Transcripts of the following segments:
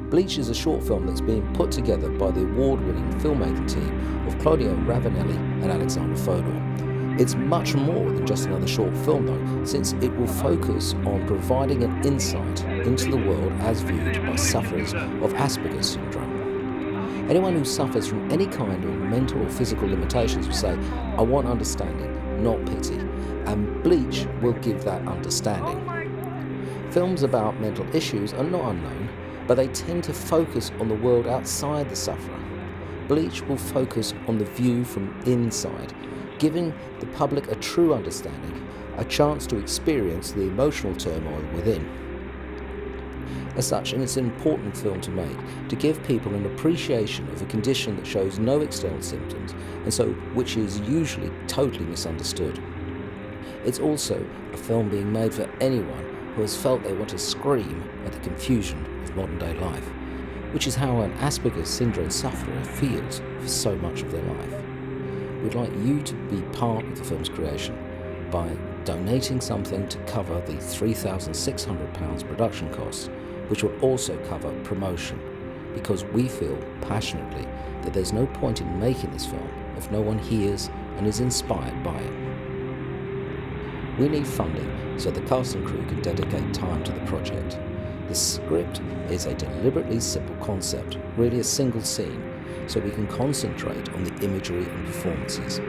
Bleach is a short film that's being put together by the award-winning filmmaking team of Claudio Ravanelli and Alexander Fodor. It's much more than just another short film though, since it will focus on providing an insight into the world as viewed by sufferers of Asperger's syndrome. Anyone who suffers from any kind of mental or physical limitations will say, "I want understanding, not pity," and Bleach will give that understanding. Films about mental issues are not unknown, but they tend to focus on the world outside the sufferer. Bleach will focus on the view from inside, giving the public a true understanding, a chance to experience the emotional turmoil within. As such, and it's an important film to make, to give people an appreciation of a condition that shows no external symptoms, and so which is usually totally misunderstood. It's also a film being made for anyone who has felt they want to scream at the confusion of modern day life, which is how an Asperger's syndrome sufferer feels for so much of their life. We'd like you to be part of the film's creation by donating something to cover the £3,600 production costs, which will also cover promotion, because we feel passionately that there's no point in making this film if no one hears and is inspired by it. We need funding so the cast and crew can dedicate time to the project. The script is a deliberately simple concept, really a single scene, so we can concentrate on the imagery and performances.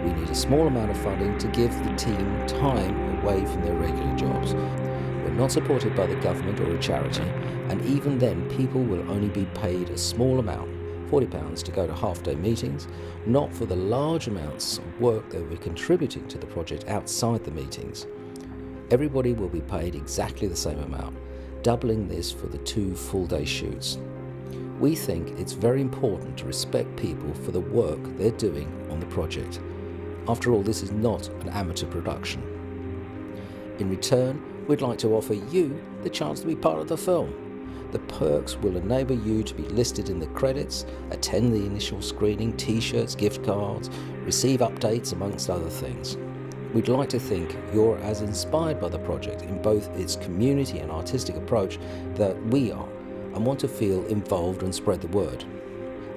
We need a small amount of funding to give the team time away from their regular jobs. We're not supported by the government or a charity, and even then people will only be paid a small amount, £40 to go to half-day meetings, not for the large amounts of work that we're contributing to the project outside the meetings. Everybody will be paid exactly the same amount, doubling this for the 2 full-day shoots. We think it's very important to respect people for the work they're doing on the project. After all, this is not an amateur production. In return, we'd like to offer you the chance to be part of the film. The perks will enable you to be listed in the credits, attend the initial screening, t-shirts, gift cards, receive updates, amongst other things. We'd like to think you're as inspired by the project in both its community and artistic approach that we are, and want to feel involved and spread the word.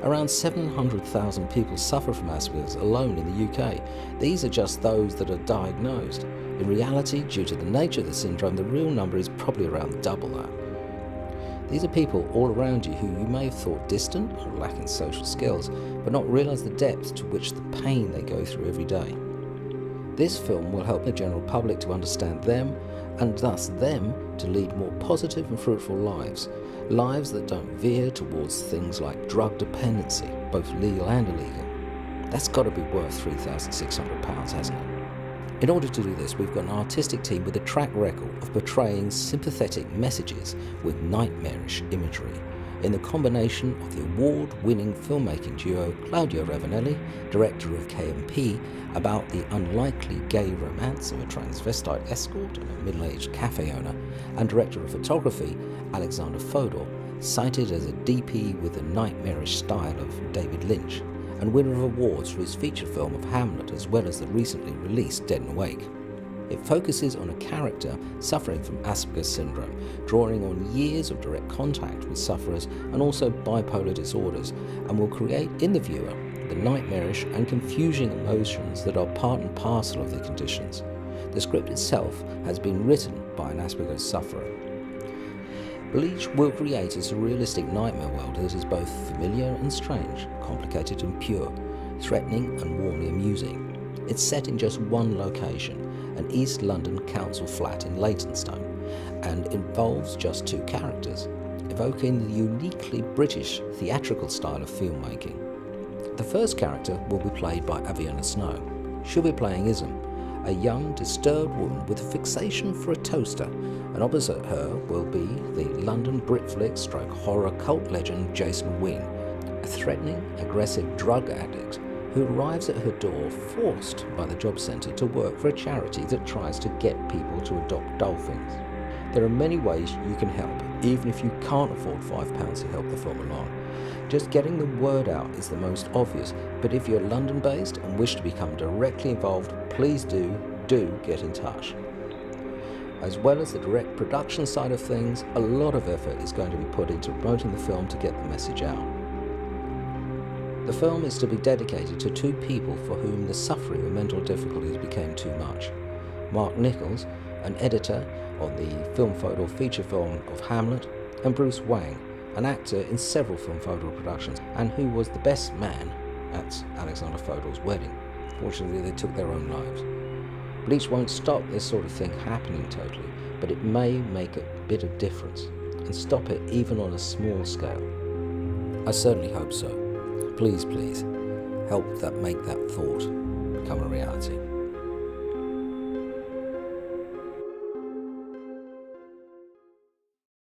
Around 700,000 people suffer from Asperger's alone in the UK. These are just those that are diagnosed. In reality, due to the nature of the syndrome, the real number is probably around double that. These are people all around you who you may have thought distant or lacking social skills, but not realise the depth to which the pain they go through every day. This film will help the general public to understand them, and thus them to lead more positive and fruitful lives. Lives that don't veer towards things like drug dependency, both legal and illegal. That's got to be worth £3,600, hasn't it? In order to do this, we've got an artistic team with a track record of portraying sympathetic messages with nightmarish imagery, in the combination of the award-winning filmmaking duo Claudio Ravanelli, director of KMP, about the unlikely gay romance of a transvestite escort and a middle-aged cafe owner, and director of photography Alexander Fodor, cited as a DP with the nightmarish style of David Lynch, and winner of awards for his feature film of Hamlet, as well as the recently released Dead and Awake. It focuses on a character suffering from Asperger's syndrome, drawing on years of direct contact with sufferers and also bipolar disorders, and will create in the viewer the nightmarish and confusing emotions that are part and parcel of the conditions. The script itself has been written by an Asperger's sufferer. Bleach will create a surrealistic nightmare world that is both familiar and strange, complicated and pure, threatening and warmly amusing. It's set in just one location, an East London council flat in Leytonstone, and involves just 2 characters, evoking the uniquely British theatrical style of filmmaking. The first character will be played by Aviana Snow. She'll be playing Ism, a young, disturbed woman with a fixation for a toaster, and opposite her will be the London Britflick/horror cult legend Jason Wynn, a threatening, aggressive drug addict who arrives at her door forced by the job centre to work for a charity that tries to get people to adopt dolphins. There are many ways you can help, even if you can't afford £5 to help the film along. Just getting the word out is the most obvious, but if you're London-based and wish to become directly involved, please do get in touch. As well as the direct production side of things, a lot of effort is going to be put into promoting the film to get the message out. The film is to be dedicated to two people for whom the suffering of mental difficulties became too much. Mark Nichols, an editor on the film photo feature film of Hamlet, and Bruce Wang, an actor in several film photo productions, and who was the best man at Alexander Fodor's wedding. Fortunately, they took their own lives. Bleach won't stop this sort of thing happening totally, but it may make a bit of difference and stop it even on a small scale. I certainly hope so. Please, please, help that make that thought become a reality.